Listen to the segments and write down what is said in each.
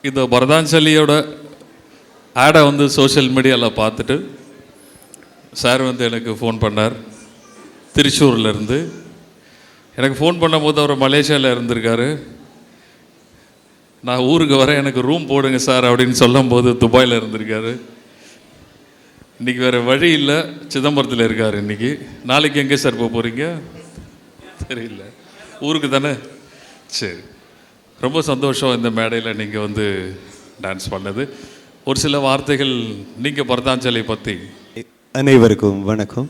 இந்த பரதாஞ்சலியோட ஆடை வந்து சோஷியல் மீடியாவில் பார்த்துட்டு சார் வந்து எனக்கு ஃபோன் பண்ணார். திருச்சூர்லேருந்து எனக்கு ஃபோன் பண்ணும்போது அவர் மலேசியாவில் இருந்திருக்காரு. நான் ஊருக்கு வரேன், எனக்கு ரூம் போடுங்க சார் அப்படின்னு சொல்லும்போது துபாயில் இருந்திருக்காரு. இன்றைக்கி வேறு வழி இல்லை, சிதம்பரத்தில் இருக்கார். இன்றைக்கி நாளைக்கு எங்கே சார் போக போகிறீங்க? தெரியல, ஊருக்கு தானே. சரி, ரொம்ப சந்தோஷம் இந்த மேடையில் நீங்கள் வந்து டான்ஸ் பண்ணது. ஒரு சில வார்த்தைகள் நீங்கள் பரதாஞ்சலி பற்றி. அனைவருக்கும் வணக்கம்.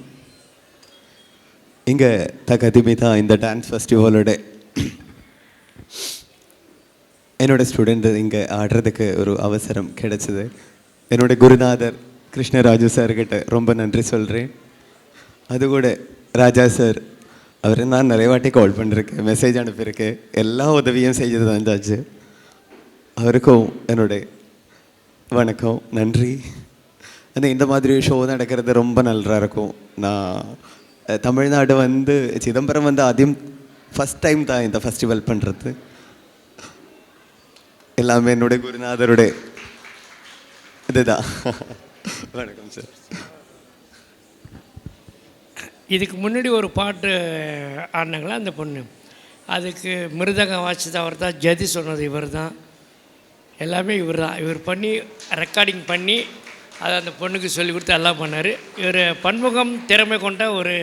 இங்கே தகதிமிதா இந்த டான்ஸ் ஃபெஸ்டிவலோட என்னோட ஸ்டூடெண்ட் இங்கே ஆடுறதுக்கு ஒரு அவசரம் கிடைச்சிது. என்னோடய குருநாதர் கிருஷ்ணராஜு சார்கிட்ட ரொம்ப நன்றி சொல்கிறேன். அதுகூட ராஜா சார், அவர் நான் நிறைய வாட்டி கால் பண்ணியிருக்கேன், மெசேஜ் அனுப்பியிருக்கேன், எல்லா உதவியும் செய்து தந்தாச்சு. அவருக்கும் என்னுடைய வணக்கம், நன்றி. ஆனால் இந்த மாதிரி ஷோ நடக்கிறது ரொம்ப நல்லா இருக்கும். நான் தமிழ்நாடு வந்து சிதம்பரம் வந்து ஆദ്യം ஃபஸ்ட் டைம் தான் இந்த ஃபெஸ்டிவல் பண்ணுறது. எல்லாமே என்னுடைய குருநாதருடைய இதுதான். வணக்கம் சார். இதுக்கு முன்னாடி ஒரு பாட்டு ஆடினாங்களா அந்த பொண்ணு, அதுக்கு மிருதங்கம் வாசித்தது அவர் தான், ஜதி சொன்னது இவர் தான், எல்லாமே இவர் தான். இவர் பண்ணி ரெக்கார்டிங் பண்ணி அதை அந்த பொண்ணுக்கு சொல்லி கொடுத்து எல்லாம் பண்ணார். இவர் பன்முகம் திறமை கொண்ட ஒரு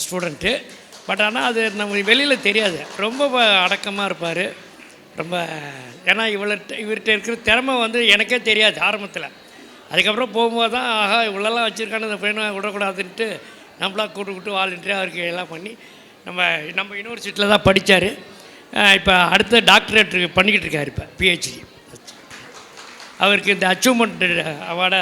ஸ்டூடெண்ட்டு. பட் ஆனால் அது நமக்கு வெளியில் தெரியாது. ரொம்ப அடக்கமாக இருப்பார். ரொம்ப, ஏன்னா இவர்கிட்ட இருக்கிற திறமை வந்து எனக்கே தெரியாது ஆரம்பத்தில். அதுக்கப்புறம் போகும்போது தான் ஆஹா இவ்வளோலாம் வச்சுருக்கான்னு இந்த பையனை விடக்கூடாதுன்ட்டு நம்மளாக கூட்டு வாலண்டியராக அவருக்கு எல்லாம் பண்ணி நம்ம யூனிவர்சிட்டியில் தான் படித்தார். இப்போ அடுத்த டாக்டரேட் பண்ணிக்கிட்டு இருக்கார், இப்போ பிஹெச்டி. அவருக்கு இந்த அச்சீவ்மெண்ட் அவார்டை